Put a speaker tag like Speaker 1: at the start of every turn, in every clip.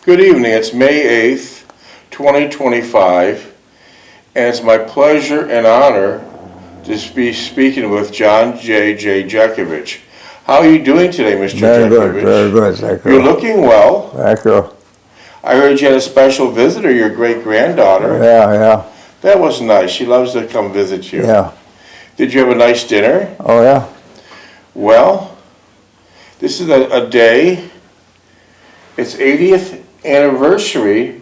Speaker 1: Good evening. It's May 8th, 2025, and it's my pleasure and honor to be speaking with John J. Jeckovich. How are you doing today, Mr. Jeckovich?
Speaker 2: Very good, thank you.
Speaker 1: You're looking well.
Speaker 2: Thank you.
Speaker 1: I heard you had a special visitor, your great-granddaughter.
Speaker 2: Yeah.
Speaker 1: That was nice. She loves to come visit you.
Speaker 2: Yeah.
Speaker 1: Did you have a nice dinner?
Speaker 2: Oh, yeah.
Speaker 1: Well, this is a day, it's 80th anniversary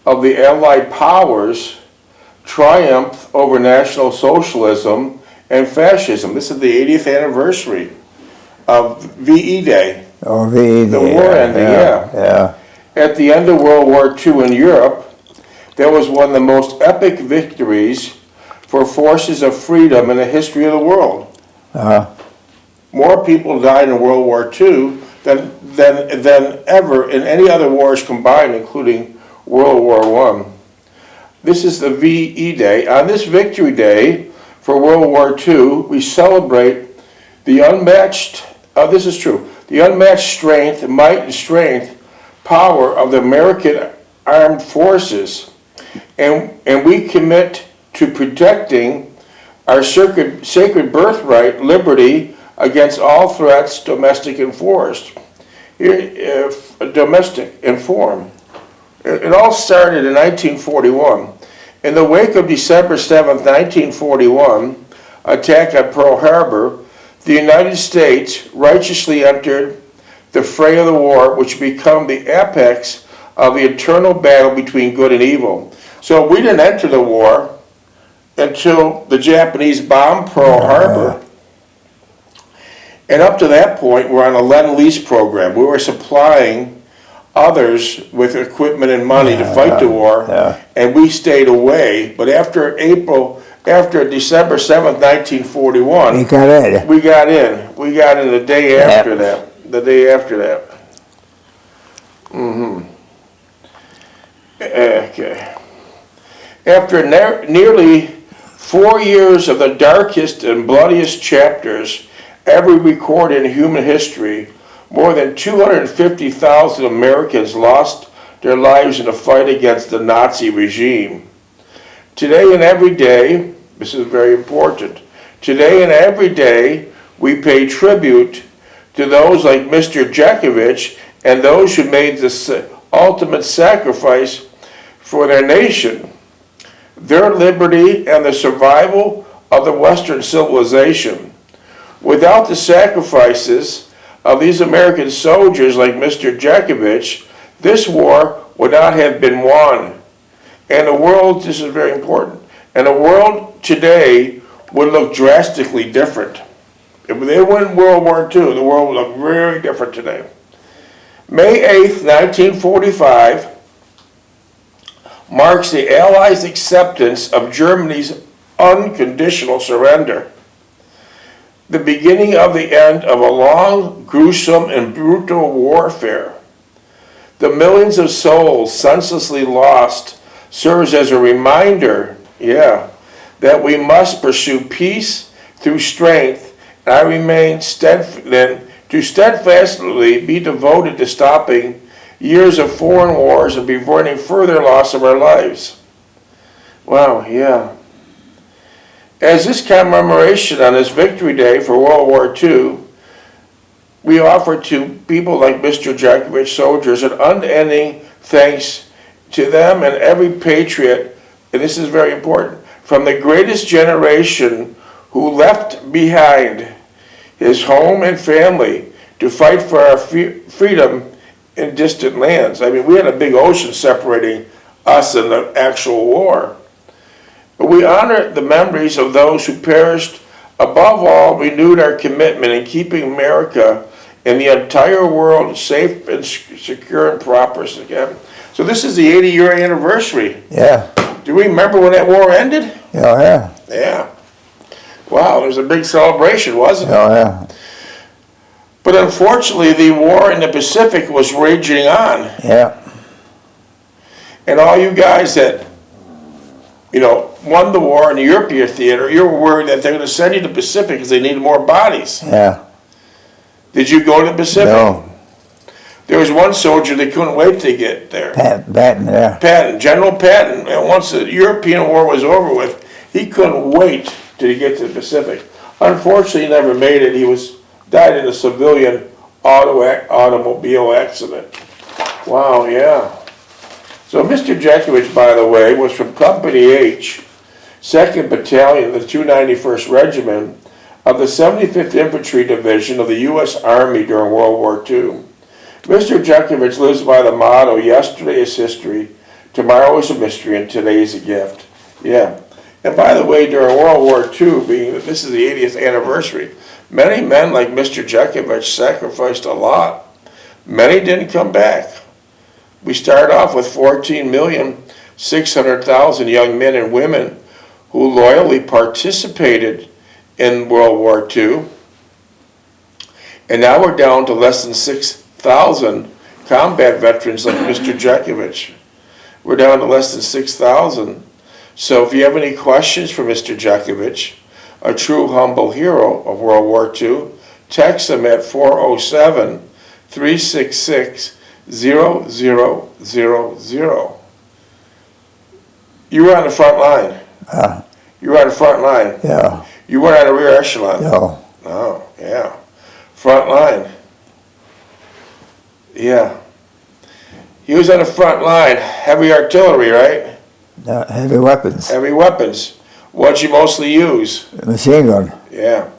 Speaker 1: of the Allied powers' triumph over National Socialism and fascism. This is the 80th anniversary of VE Day.
Speaker 2: Oh, VE Day.
Speaker 1: The war ending,
Speaker 2: yeah.
Speaker 1: At the end of World War II in Europe, that was one of the most epic victories for forces of freedom in the history of the world. More people died in World War II than ever in any other wars combined, including World War I. This is the VE Day. On this Victory Day for World War II, we celebrate the unmatched, the unmatched strength, might and strength, power of the American Armed Forces. And we commit to protecting our sacred birthright, liberty, against all threats, domestic and foreign. Domestic and foreign. It all started in 1941. In the wake of December 7th, 1941, attack at Pearl Harbor, the United States righteously entered the fray of the war, which became the apex of the eternal battle between good and evil. So we didn't enter the war until the Japanese bombed Pearl Harbor. And up to that point, we're on a Lend-Lease program. We were supplying others with equipment and money to fight the war, and we stayed away. But after December 7th, 1941, we got in. We got in the day after that. The day after that. Okay. After nearly 4 years of the darkest and bloodiest chapters ever recorded in human history, more than 250,000 Americans lost their lives in the fight against the Nazi regime. Today and every day, this is very important, today and every day we pay tribute to those like Mr. Jeckovich and those who made this ultimate sacrifice for their nation, their liberty, and the survival of the Western civilization. Without the sacrifices of these American soldiers like Mr. Jeckovich, this war would not have been won. And the world, this is very important, and the world today would look drastically different. If they win World War II, the world would look very different today. May 8th, 1945 marks the Allies' acceptance of Germany's unconditional surrender. The beginning of the end of a long, gruesome, and brutal warfare. The millions of souls senselessly lost serves as a reminder, that we must pursue peace through strength, and I remain steadfastly be devoted to stopping years of foreign wars and preventing further loss of our lives. Wow, As this commemoration on this Victory Day for World War II, we offer to people like Mr. Jeckovich, soldiers, an unending thanks to them and every patriot, and this is very important, from the greatest generation who left behind his home and family to fight for our freedom in distant lands. I mean, we had a big ocean separating us and the actual war. But we honor the memories of those who perished. Above all, renewed our commitment in keeping America and the entire world safe and secure and prosperous again. So this is the 80-year anniversary. Do you remember when that war ended? Yeah. Wow, it was a big celebration, wasn't it? But unfortunately, the war in the Pacific was raging on. And all you guys that, won the war in the European theater, you were worried that they're going to send you to the Pacific because they needed more bodies. Did you go to the Pacific?
Speaker 2: No.
Speaker 1: There was one soldier that couldn't wait to get there.
Speaker 2: Patton, yeah.
Speaker 1: Patton, General Patton, and once the European War was over with, he couldn't wait till he get to the Pacific. Unfortunately, he never made it. He died in a civilian automobile accident. Wow, yeah. So Mr. Jeckovich, by the way, was from Company H, 2nd Battalion of the 291st Regiment of the 75th Infantry Division of the U.S. Army during World War II. Mr. Jeckovich lives by the motto, yesterday is history, tomorrow is a mystery, and today is a gift. Yeah. And by the way, during World War II, being that this is the 80th anniversary, many men like Mr. Jeckovich sacrificed a lot. Many didn't come back. We start off with 14,600,000 young men and women who loyally participated in World War II. And now we're down to less than 6,000 combat veterans like Mr. Jeckovich. We're down to less than 6,000. So if you have any questions for Mr. Jeckovich, a true humble hero of World War II, text him at 407-366-0000. You were on the front line. You were on the front line.
Speaker 2: Yeah.
Speaker 1: You weren't on the rear echelon.
Speaker 2: No.
Speaker 1: Oh, yeah. Front line. Yeah. He was on the front line. Heavy artillery, right?
Speaker 2: Heavy weapons.
Speaker 1: Heavy weapons. What'd you mostly use?
Speaker 2: Machine gun.
Speaker 1: Yeah.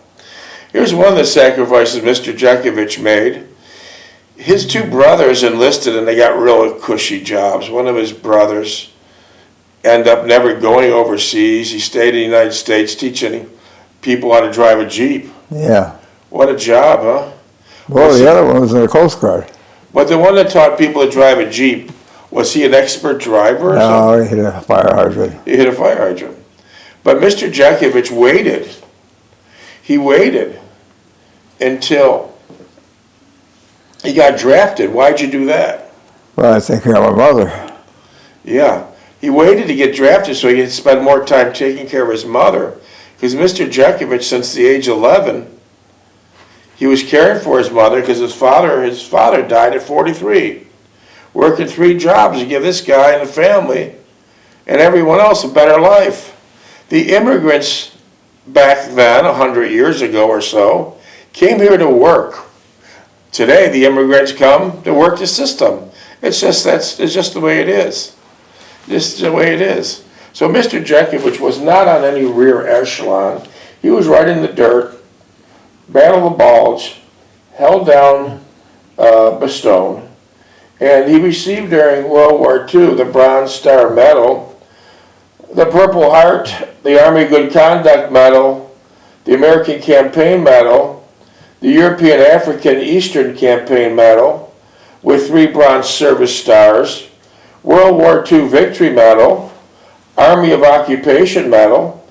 Speaker 1: Here's one of the sacrifices Mr. Jeckovich made. His two brothers enlisted and they got real cushy jobs. One of his brothers ended up never going overseas. He stayed in the United States teaching people how to drive a Jeep.
Speaker 2: Yeah.
Speaker 1: What a job, huh?
Speaker 2: Well, the other one was in the Coast Guard.
Speaker 1: But the one that taught people to drive a Jeep, was he an expert driver or something?
Speaker 2: No, he hit a fire hydrant.
Speaker 1: He hit a fire hydrant. But Mr. Jeckovich waited. He waited until he got drafted. Why'd you do that?
Speaker 2: Well, I think care of my mother.
Speaker 1: Yeah. He waited to get drafted so he could spend more time taking care of his mother. Because Mr. Jeckovich, since the age of 11, he was caring for his mother because his father died at 43. Working 3 jobs to give this guy and the family and everyone else a better life. The immigrants back then, 100 years ago or so, came here to work. Today, the immigrants come to work the system. It's just the way it is. Just the way it is. So Mr. Jeckovich was not on any rear echelon. He was right in the dirt, battled the Bulge, held down Bastogne, and he received during World War II the Bronze Star Medal, the Purple Heart, the Army Good Conduct Medal, the American Campaign Medal, the European African Eastern Campaign Medal, with 3 Bronze Service Stars, World War II Victory Medal, Army of Occupation Medal,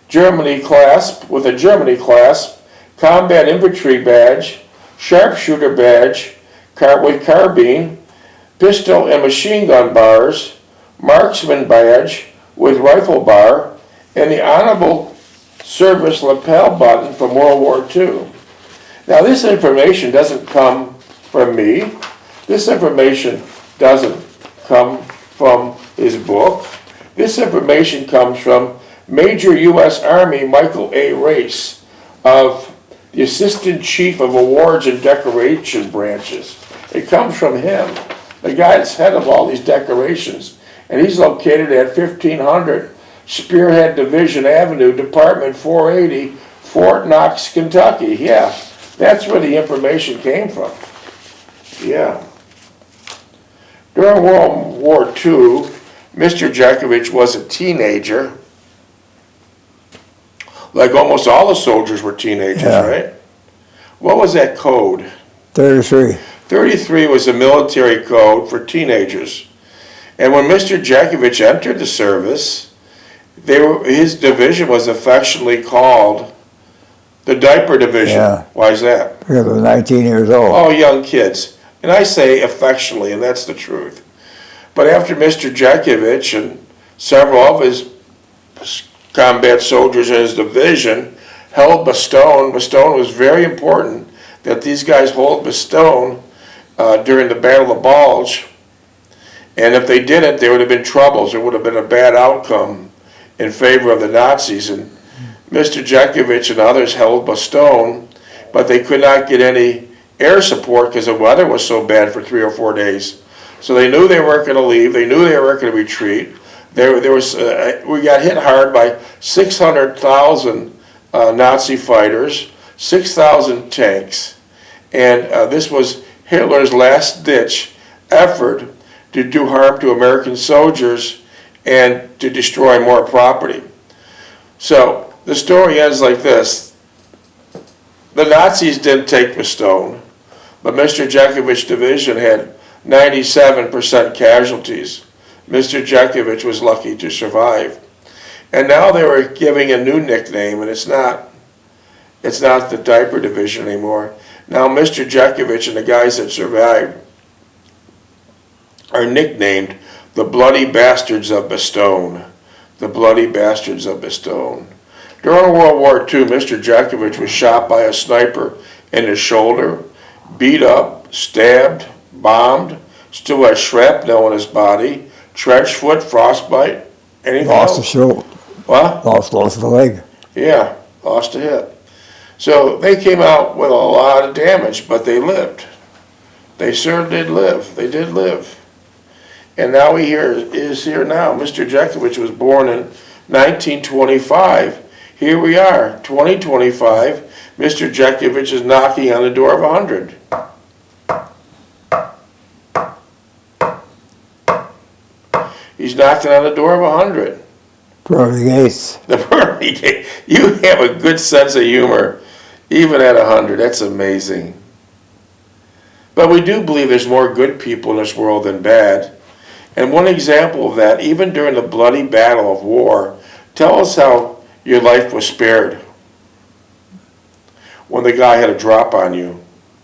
Speaker 1: Germany clasp with a Germany clasp, Combat Infantry Badge, Sharpshooter Badge with carbine, pistol and machine gun bars, Marksman Badge with rifle bar, and the Honorable Service lapel button from World War II. Now this information doesn't come from me. This information doesn't come from his book. This information comes from Major U.S. Army Michael A. Race of the Assistant Chief of Awards and Decoration Branches. It comes from him, the guy that's head of all these decorations. And he's located at 1500 Spearhead Division Avenue, Department 480, Fort Knox, Kentucky. Yeah, that's where the information came from. Yeah. During World War II, Mr. Jeckovich was a teenager. Like almost all the soldiers were teenagers,
Speaker 2: Yeah.
Speaker 1: right? What was that code?
Speaker 2: 33.
Speaker 1: 33 was the military code for teenagers. And when Mr. Jeckovich entered the service, his division was affectionately called the Diaper Division.
Speaker 2: Yeah.
Speaker 1: Why is that?
Speaker 2: Because I was 19 years old.
Speaker 1: All young kids. And I say affectionately, and that's the truth. But after Mr. Jeckovich and several of his combat soldiers in his division held Bastogne, Bastogne was very important that these guys hold Bastogne during the Battle of Bulge. And if they didn't, there would have been troubles. There would have been a bad outcome in favor of the Nazis. And Mr. Jeckovich and others held Bastogne, but they could not get any air support because the weather was so bad for 3 or 4 days. So they knew they weren't going to leave. They knew they weren't going to retreat. We got hit hard by 600,000 Nazi fighters, 6,000 tanks. And this was Hitler's last-ditch effort to do harm to American soldiers and to destroy more property. So the story ends like this. The Nazis didn't take Bastogne, but Mr. Jeckovich Division had 97% casualties. Mr. Jeckovich was lucky to survive. And now they were giving a new nickname, and it's not the Diaper Division anymore. Now Mr. Jeckovich and the guys that survived are nicknamed the Bloody Bastards of Bastogne. The Bloody Bastards of Bastogne. During World War II, Mr. Jeckovich was shot by a sniper in the shoulder, beat up, stabbed, bombed, still has shrapnel in his body, trench foot, frostbite, anything
Speaker 2: Lost
Speaker 1: else?
Speaker 2: a shoulder.
Speaker 1: What?
Speaker 2: Lost the leg.
Speaker 1: Yeah, lost a hip. So they came out with a lot of damage, but they lived. They sure did live. They did live. And now he is here now. Mr. Jeckovich was born in 1925. Here we are, 2025. Mr. Jeckovich is knocking on the door of 100. He's knocking on the door of 100.
Speaker 2: Pearly Gates.
Speaker 1: The pearly gate. You have a good sense of humor, even at 100. That's amazing. But we do believe there's more good people in this world than bad. And one example of that, even during the bloody battle of war, tell us how your life was spared when the guy had a drop on you.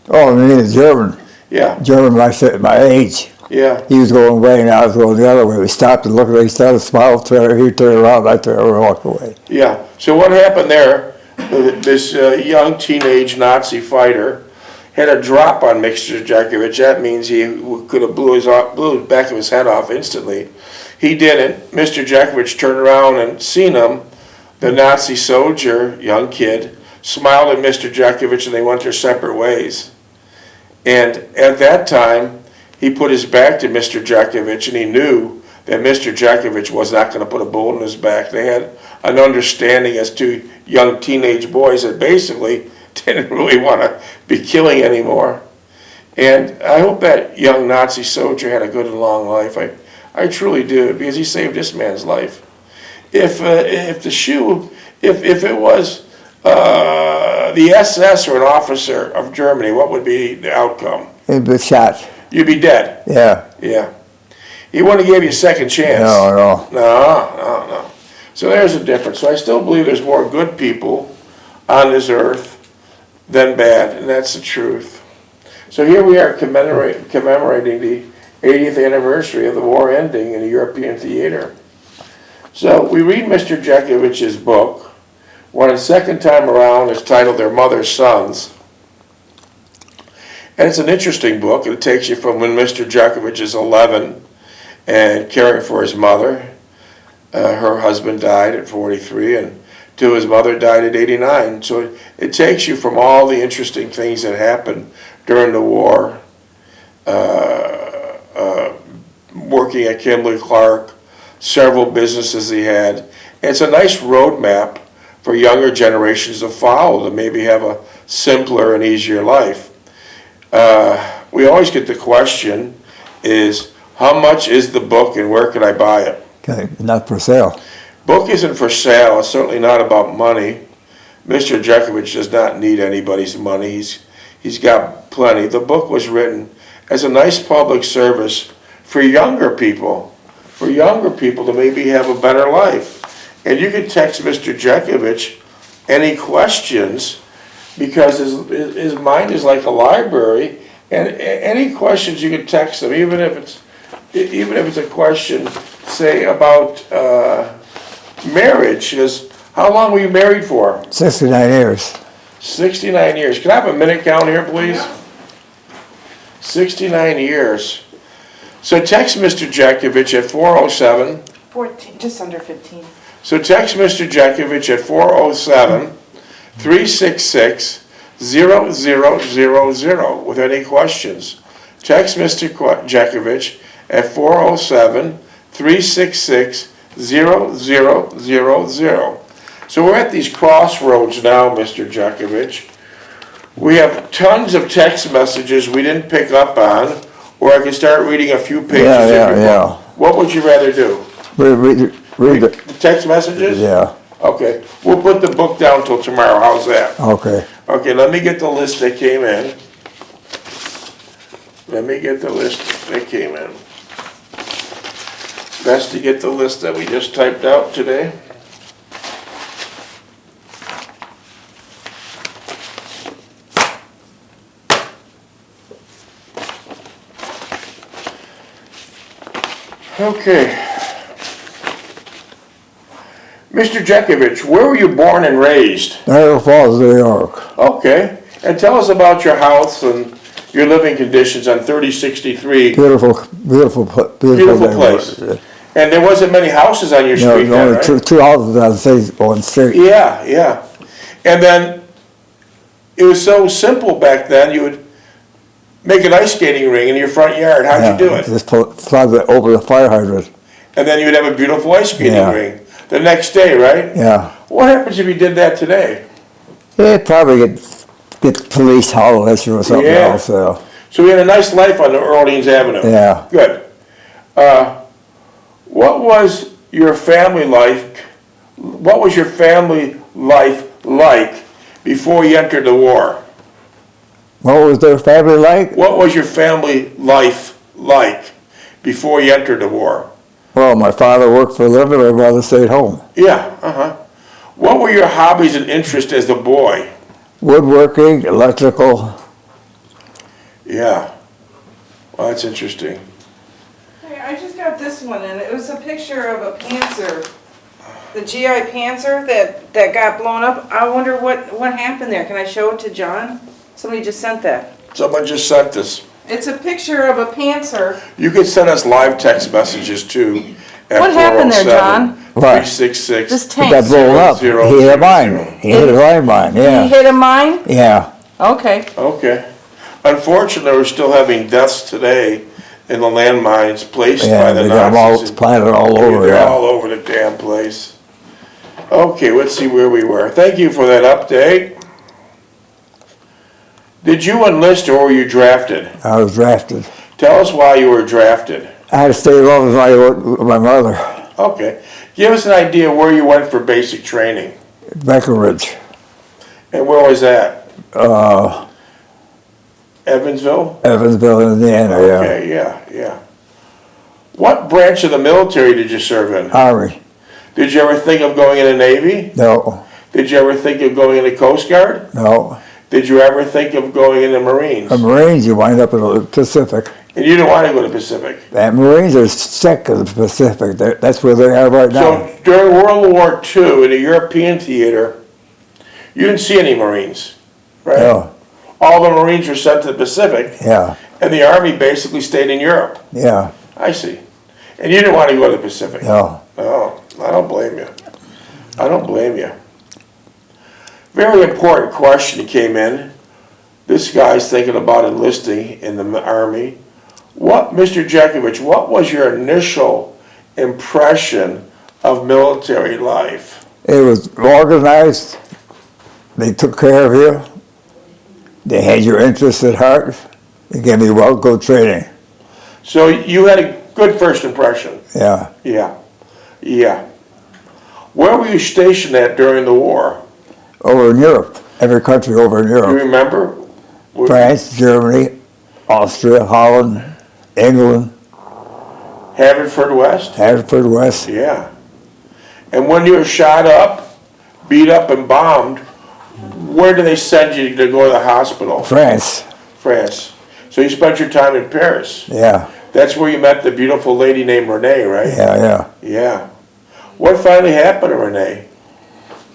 Speaker 2: Oh, and he was German.
Speaker 1: Yeah,
Speaker 2: German, my age.
Speaker 1: yeah,
Speaker 2: He was going away and I was going the other way. We stopped and looked at each other, smiled, he turned around, I turned around and walked away.
Speaker 1: yeah. So what happened there, this young teenage Nazi fighter had a drop on Mr. Jeckovich. That means he could have blew the back of his head off instantly. He didn't. Mr. Jeckovich turned around and seen him. The Nazi soldier, young kid, smiled at Mr. Jeckovich and they went their separate ways. And at that time, he put his back to Mr. Jeckovich and he knew that Mr. Jeckovich was not going to put a bullet in his back. They had an understanding as two young teenage boys that basically didn't really want to be killing anymore. And I hope that young Nazi soldier had a good and long life. I truly do, because he saved this man's life. If it was the SS or an officer of Germany, what would be the outcome?
Speaker 2: He'd been shot.
Speaker 1: You'd be dead.
Speaker 2: Yeah.
Speaker 1: Yeah. He wouldn't have gave you a second chance.
Speaker 2: No.
Speaker 1: No. So there's a difference. So I still believe there's more good people on this earth than bad, and that's the truth. So here we are commemorating the 80th anniversary of the war ending in the European theater. So we read Mr. Jeckovich's book, when the second time around it's titled Their Mother's Sons. And it's an interesting book. It takes you from when Mr. Jeckovich is 11 and caring for his mother. Her husband died at 43 and to his mother died at 89. So it takes you from all the interesting things that happened during the war, working at Kimberly-Clark, several businesses he had. And it's a nice roadmap for younger generations to follow, to maybe have a simpler and easier life. We always get the question is, how much is the book and where can I buy it?
Speaker 2: Okay, not for sale.
Speaker 1: Book isn't for sale. It's certainly not about money. Mr. Jeckovich does not need anybody's money. He's got plenty. The book was written as a nice public service for younger people to maybe have a better life. And you can text Mr. Jeckovich any questions, because his mind is like a library, and any questions you can text him, even if it's a question, say, about marriage. Is how long were you married for?
Speaker 2: 69 years.
Speaker 1: 69 years. Can I have a minute count here, please? 69 years. So text Mr. Jeckovich at 407.
Speaker 3: 14, just under 15.
Speaker 1: So text Mr. Jeckovich at 407-366-0000 with any questions. Text Mr. Jeckovich at 407-366-0000. So we're at these crossroads now, Mr. Jeckovich. We have tons of text messages we didn't pick up on, or I can start reading a few pages of your book. What would you rather do?
Speaker 2: Read
Speaker 1: The
Speaker 2: it.
Speaker 1: text messages?
Speaker 2: Yeah,
Speaker 1: Okay, we'll put the book down till tomorrow, how's that?
Speaker 2: okay.
Speaker 1: Okay, let me get the list that came in. Best to get the list that we just typed out today. Okay. Mr. Jeckovich, where were you born and raised?
Speaker 2: Niagara Falls, New York.
Speaker 1: Okay, and tell us about your house and your living conditions on 3063.
Speaker 2: Beautiful
Speaker 1: Beautiful place. And there wasn't many houses on your
Speaker 2: No,
Speaker 1: street then,
Speaker 2: only
Speaker 1: right?
Speaker 2: two houses on the street.
Speaker 1: Yeah. And then, it was so simple back then, you would make an ice skating ring in your front yard. How'd you do it?
Speaker 2: Just plug it over the fire hydrant.
Speaker 1: And then you would have a beautiful ice skating
Speaker 2: Yeah.
Speaker 1: ring the next day, right?
Speaker 2: Yeah.
Speaker 1: What happens if you did that today?
Speaker 2: They'd probably get police holler at you or something
Speaker 1: Yeah.
Speaker 2: else. So.
Speaker 1: So we had a nice life on the Orleans Avenue.
Speaker 2: Yeah.
Speaker 1: Good. What was your family life? What was your family life like before you entered the war?
Speaker 2: What was their family like?
Speaker 1: What was your family life like before you entered the war?
Speaker 2: Well, my father worked for a living, my mother stayed home.
Speaker 1: Yeah. What were your hobbies and interests as a boy?
Speaker 2: Woodworking, electrical.
Speaker 1: Yeah. Well, that's interesting.
Speaker 3: Hey, I just got this one, and it was a picture of a Panzer, the GI Panzer that got blown up. I wonder what happened there. Can I show it to John? Somebody just sent that.
Speaker 1: Someone just sent this.
Speaker 3: It's a picture of a Panzer.
Speaker 1: You can send us live text messages too. At
Speaker 3: What happened there, John?
Speaker 1: 366.
Speaker 3: This
Speaker 2: He
Speaker 3: tank.
Speaker 2: got blown up. He hit a mine. He hit a landmine,
Speaker 3: He
Speaker 2: yeah.
Speaker 3: hit a mine?
Speaker 2: Yeah.
Speaker 3: Okay.
Speaker 1: Okay. Unfortunately, we're still having deaths today in the landmines placed
Speaker 2: Yeah,
Speaker 1: by the
Speaker 2: they got them all
Speaker 1: Nazis.
Speaker 2: planted all over,
Speaker 1: They're
Speaker 2: yeah.
Speaker 1: all over the damn place. Okay, let's see where we were. Thank you for that update. Did you enlist or were you drafted?
Speaker 2: I was drafted.
Speaker 1: Tell us why you were drafted.
Speaker 2: I had to stay long as my mother,
Speaker 1: Okay. Give us an idea where you went for basic training.
Speaker 2: Breckenridge.
Speaker 1: And where was that? Evansville?
Speaker 2: Evansville, Indiana, yeah.
Speaker 1: Okay, yeah. What branch of the military did you serve in?
Speaker 2: Army.
Speaker 1: Did you ever think of going in the Navy?
Speaker 2: No,
Speaker 1: Did you ever think of going in the Coast Guard?
Speaker 2: no.
Speaker 1: Did you ever think of going in the Marines?
Speaker 2: The Marines, you wind up in the Pacific.
Speaker 1: And you didn't want to go to the Pacific.
Speaker 2: And Marines are sick of the Pacific. That's where they are right now.
Speaker 1: So during World War II in the European theater, you didn't see any Marines, right?
Speaker 2: No.
Speaker 1: All the Marines were sent to the Pacific,
Speaker 2: Yeah,
Speaker 1: and the Army basically stayed in Europe.
Speaker 2: yeah,
Speaker 1: I see. And you didn't want to go to the Pacific?
Speaker 2: no.
Speaker 1: No, I don't blame you. Very important question came in. This guy's thinking about enlisting in the Army. Mr. Jeckovich, what was your initial impression of military life?
Speaker 2: It was organized. They took care of you. They had your interests at heart. They gave me well-good training.
Speaker 1: So you had a good first impression?
Speaker 2: Yeah.
Speaker 1: Yeah. Where were you stationed at during the war?
Speaker 2: Over in Europe. Every country over in
Speaker 1: Do you
Speaker 2: Europe.
Speaker 1: remember?
Speaker 2: France, Germany, Austria, Holland, England,
Speaker 1: Haverford West?
Speaker 2: Haverford West.
Speaker 1: Yeah. And when you were shot up, beat up and bombed, where did they send you to go to the hospital?
Speaker 2: France.
Speaker 1: France. So you spent your time in Paris.
Speaker 2: Yeah.
Speaker 1: That's where you met the beautiful lady named Renee, right?
Speaker 2: Yeah.
Speaker 1: Yeah. What finally happened to Renee?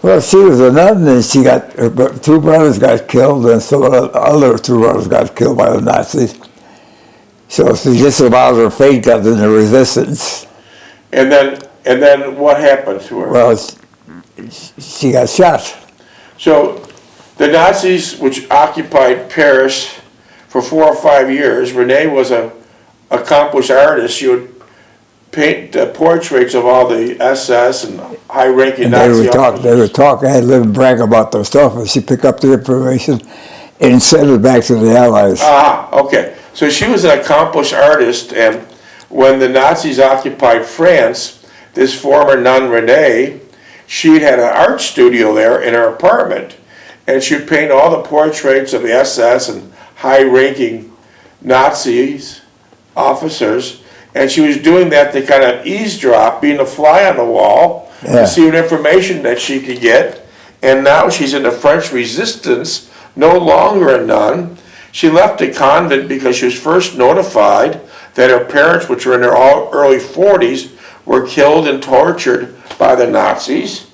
Speaker 2: Well, she was a nun, and she her two brothers got killed, and some of the other two brothers got killed by the Nazis. So she just allowed her fate got in the resistance.
Speaker 1: And then what happened to her?
Speaker 2: Well, she got shot.
Speaker 1: So the Nazis, which occupied Paris for 4 or 5 years, Renee was an accomplished artist. She would paint portraits of all the SS and high-ranking
Speaker 2: And
Speaker 1: Nazi
Speaker 2: they would talk, I had to live and brag about their stuff, and she picked up the information and sent it back to the Allies.
Speaker 1: Ah, okay. So she was an accomplished artist, and when the Nazis occupied France, this former nun Renee, she had an art studio there in her apartment, and she'd paint all the portraits of the SS and high-ranking Nazis, officers, and she was doing that to kind of eavesdrop, being a fly on the wall,
Speaker 2: Yeah.
Speaker 1: to see what information that she could get. And now she's in the French resistance, no longer a nun. She left the convent because she was first notified that her parents, which were in their early 40s, were killed and tortured by the Nazis.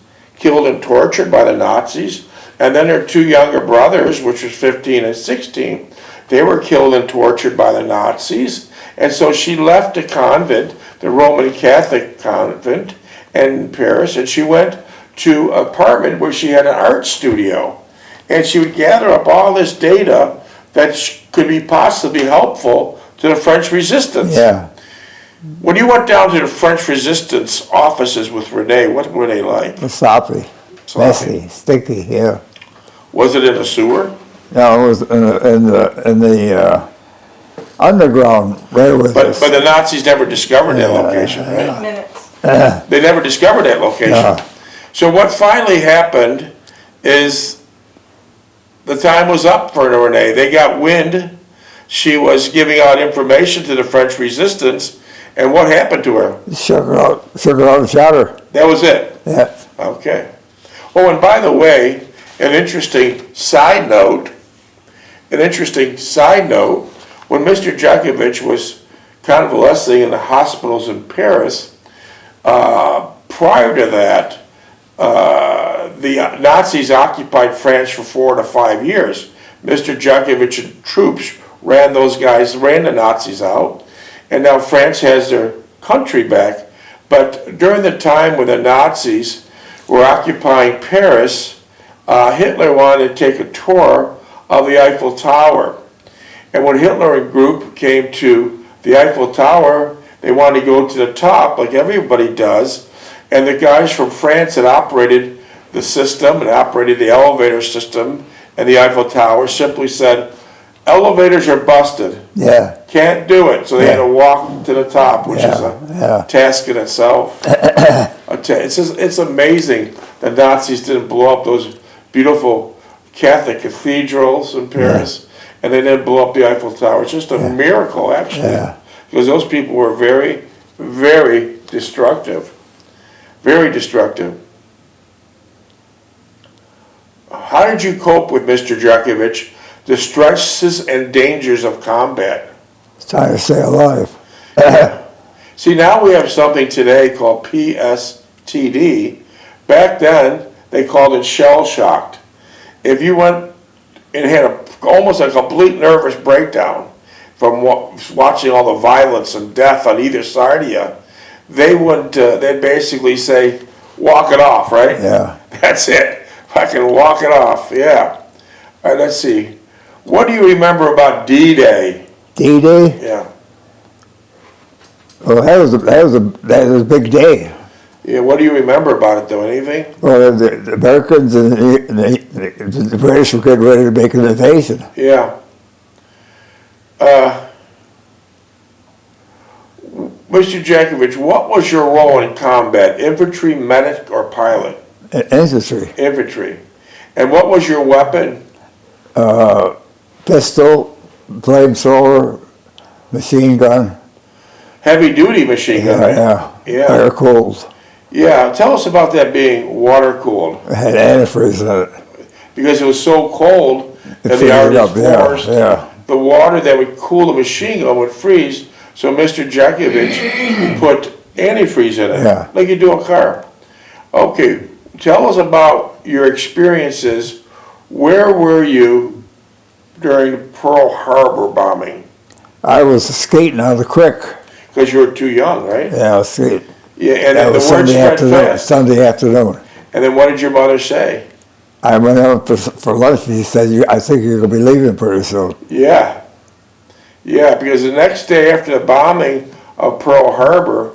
Speaker 1: And then her 2 younger brothers, which was 15 and 16, they were killed and tortured by the Nazis. And so she left the convent, the Roman Catholic convent in Paris, and she went to an apartment where she had an art studio. And she would gather up all this data that could be possibly helpful to the French resistance.
Speaker 2: Yeah.
Speaker 1: When you went down to the French resistance offices with Renee, what were they like?
Speaker 2: Sloppy, messy, sticky, yeah.
Speaker 1: Was it in a sewer?
Speaker 2: No, it was in the underground, right with
Speaker 1: But
Speaker 2: us.
Speaker 1: the Nazis never discovered that location, right?
Speaker 3: Minutes.
Speaker 1: They never discovered that location.
Speaker 2: No.
Speaker 1: So what finally happened is the time was up for Renee. They got wind. She was giving out information to the French resistance, and what happened to her?
Speaker 2: Shook her out and shot her.
Speaker 1: That was it.
Speaker 2: Yeah.
Speaker 1: Okay. Oh, and by the way, an interesting side note, when Mr. Jeckovich was convalescing in the hospitals in Paris, prior to that, the Nazis occupied France for 4 to 5 years. Mr. Jeckovich and troops ran the Nazis out, and now France has their country back. But during the time when the Nazis were occupying Paris, Hitler wanted to take a tour of the Eiffel Tower. And when Hitler and group came to the Eiffel Tower, they wanted to go to the top like everybody does. And the guys from France that operated the system and operated the elevator system and the Eiffel Tower simply said, elevators are busted.
Speaker 2: Yeah.
Speaker 1: Can't do it. So they had to walk to the top, which is a task in itself. It's amazing the Nazis didn't blow up those beautiful Catholic cathedrals in Paris, and they didn't blow up the Eiffel Tower. It's just a miracle, actually, because those people were very, very destructive. Very destructive. How did you cope with Mr. Jeckovich, the stresses and dangers of combat?
Speaker 2: Trying to stay alive.
Speaker 1: See, now we have something today called PSTD. Back then, they called it shell-shocked. If you went and had almost a complete nervous breakdown from watching all the violence and death on either side of you, they'd basically say, walk it off, right?
Speaker 2: Yeah.
Speaker 1: That's it. I can walk it off, yeah. All right, let's see. What do you remember about D-Day?
Speaker 2: D-Day?
Speaker 1: Yeah.
Speaker 2: Well, that was a big day.
Speaker 1: Yeah, what do you remember about it, though? Anything?
Speaker 2: Well, the Americans and the British were getting ready to make an invasion.
Speaker 1: Yeah. Mr. Jeckovich, what was your role in combat? Infantry, medic, or pilot?
Speaker 2: Infantry.
Speaker 1: Infantry. And what was your weapon?
Speaker 2: Pistol, flamethrower, machine gun.
Speaker 1: Heavy-duty machine gun.
Speaker 2: Yeah. Air cooled.
Speaker 1: Yeah, tell us about that being water-cooled.
Speaker 2: It had antifreeze in it.
Speaker 1: Because it was so cold that the Arctic forest, the water that would cool the machine gun would freeze, so Mr. Jeckovich put antifreeze in it, like you do a car. Okay, tell us about your experiences. Where were you during the Pearl Harbor bombing?
Speaker 2: I was skating on the creek.
Speaker 1: Because you were too young, right?
Speaker 2: Yeah, I was skating.
Speaker 1: Yeah, and
Speaker 2: That
Speaker 1: then the
Speaker 2: was
Speaker 1: word
Speaker 2: Sunday
Speaker 1: spread
Speaker 2: afternoon.
Speaker 1: fast.
Speaker 2: Sunday afternoon.
Speaker 1: And then what did your mother say?
Speaker 2: I went out for lunch and he said, I think you're going to be leaving pretty soon.
Speaker 1: Yeah. Yeah, because the next day after the bombing of Pearl Harbor,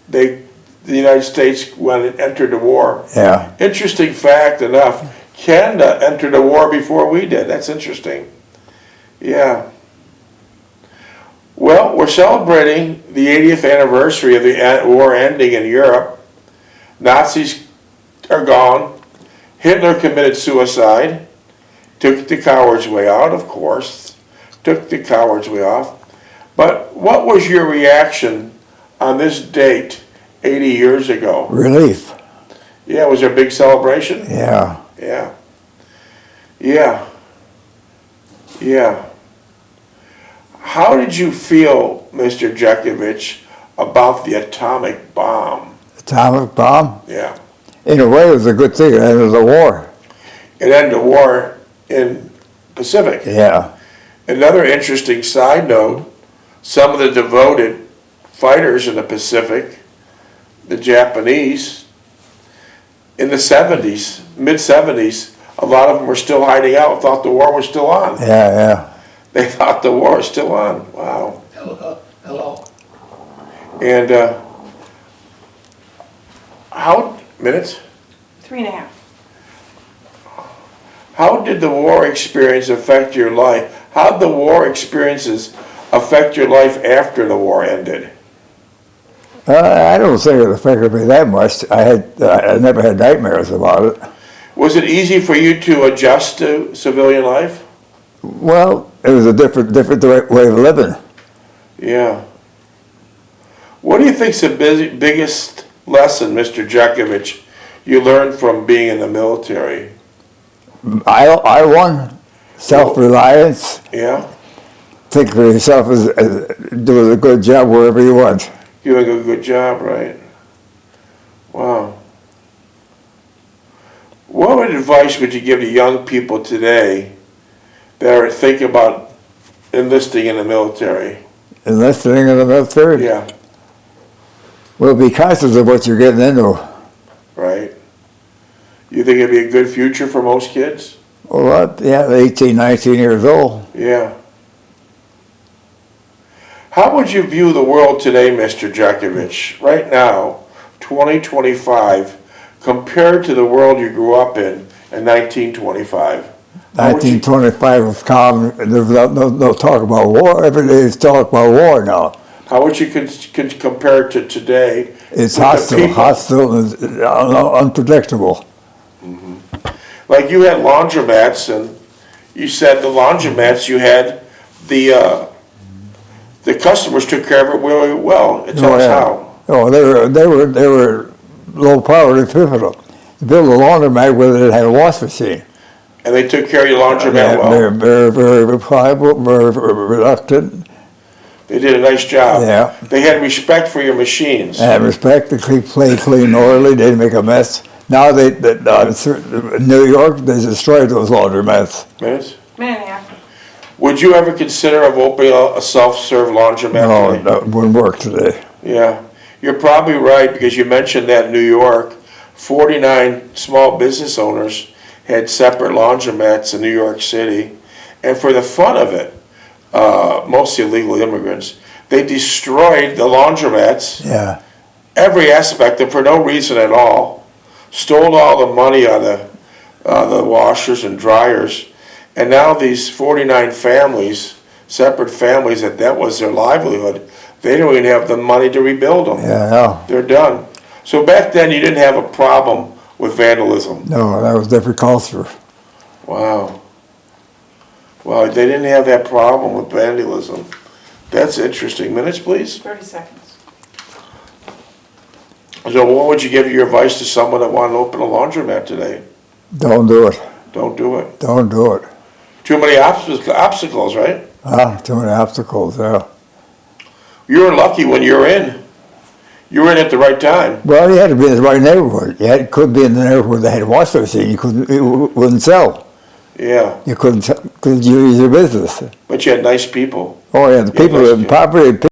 Speaker 1: the United States entered the war.
Speaker 2: Yeah.
Speaker 1: Interesting fact enough, Canada entered the war before we did. That's interesting. Yeah. Well, we're celebrating the 80th anniversary of the war ending in Europe. Nazis are gone. Hitler committed suicide. Took the coward's way out, of course. Took the coward's way off. But what was your reaction on this date 80 years ago?
Speaker 2: Relief.
Speaker 1: Yeah, was there a big celebration?
Speaker 2: Yeah.
Speaker 1: Yeah. Yeah. Yeah. How did you feel, Mr. Jeckovich, about the atomic bomb?
Speaker 2: Atomic bomb?
Speaker 1: Yeah.
Speaker 2: In a way, it was a good thing. It ended the war.
Speaker 1: It ended the war in Pacific.
Speaker 2: Yeah.
Speaker 1: Another interesting side note, some of the devoted fighters in the Pacific, the Japanese, in the 70s, mid-70s, a lot of them were still hiding out, thought the war was still on.
Speaker 2: Yeah, yeah.
Speaker 1: They thought the war was still on. Wow.
Speaker 4: Hello.
Speaker 1: And how, minutes?
Speaker 3: 3.5.
Speaker 1: How did the war experience affect your life? How did the war experiences affect your life after the war ended?
Speaker 2: I don't think it affected me that much. I never had nightmares about it.
Speaker 1: Was it easy for you to adjust to civilian life?
Speaker 2: Well, it was a different way of living.
Speaker 1: Yeah. What do you think's the biggest lesson, Mr. Jeckovich, you learned from being in the military?
Speaker 2: I won self-reliance.
Speaker 1: Yeah?
Speaker 2: Think of yourself as doing a good job wherever you want.
Speaker 1: Doing a good job, right? Wow. What advice would you give to young people today that are thinking about enlisting in the military?
Speaker 2: Enlisting in the military?
Speaker 1: Yeah,
Speaker 2: Well, be conscious of what you're getting into.
Speaker 1: right. You think it'd be a good future for most kids?
Speaker 2: Well, what? Yeah, 18, 19 years old.
Speaker 1: Yeah. How would you view the world today, Mr. Jeckovich, right now, 2025, compared to the world you grew up in 1925?
Speaker 2: 1925 was calm. There was no talk about war. Every day is talk about war now.
Speaker 1: How would you compare it to today?
Speaker 2: It's
Speaker 1: with the people?
Speaker 2: hostile and unpredictable.
Speaker 1: Like you had laundromats, and you said the laundromats you had, the customers took care of it really well. Tell us how.
Speaker 2: Oh, they were low powered people. You built a laundromat where they had a wash machine.
Speaker 1: And they took care of your laundromat well.
Speaker 2: They're very, very reliable, very reluctant.
Speaker 1: They did a nice job.
Speaker 2: Yeah.
Speaker 1: They had respect for your machines.
Speaker 2: And respect to keep play clean, orderly. They didn't make a mess. Now in New York, they destroyed those laundromats.
Speaker 1: Minutes?
Speaker 3: 1.5.
Speaker 1: Would you ever consider of opening a self-serve laundromat
Speaker 2: No,
Speaker 1: today?
Speaker 2: that wouldn't work today.
Speaker 1: Yeah. You're probably right, because you mentioned that in New York, 49 small business owners had separate laundromats in New York City. And for the fun of it, mostly illegal immigrants, they destroyed the laundromats,
Speaker 2: Yeah.
Speaker 1: every aspect, and for no reason at all. Stole all the money out of the washers and dryers. And now these 49 families, separate families, that was their livelihood, they don't even have the money to rebuild them.
Speaker 2: Yeah.
Speaker 1: They're done. So back then you didn't have a problem with vandalism.
Speaker 2: No, that was different culture.
Speaker 1: Wow. Well, they didn't have that problem with vandalism. That's interesting. Minutes, please.
Speaker 3: 30 seconds.
Speaker 1: So what would you give your advice to someone that wanted to open a laundromat today?
Speaker 2: Don't do it.
Speaker 1: Don't do it.
Speaker 2: Don't do it.
Speaker 1: Too many obstacles, right?
Speaker 2: Too many obstacles, yeah.
Speaker 1: You were lucky when you were in. You were in at the right time.
Speaker 2: Well, you had to be in the right neighborhood. Could be in the neighborhood that had a wash machine. You wouldn't sell.
Speaker 1: Yeah,
Speaker 2: You couldn't use your business.
Speaker 1: but you had nice people.
Speaker 2: Oh yeah, the
Speaker 1: Yeah,
Speaker 2: people
Speaker 1: that's
Speaker 2: in
Speaker 1: good.
Speaker 2: poverty,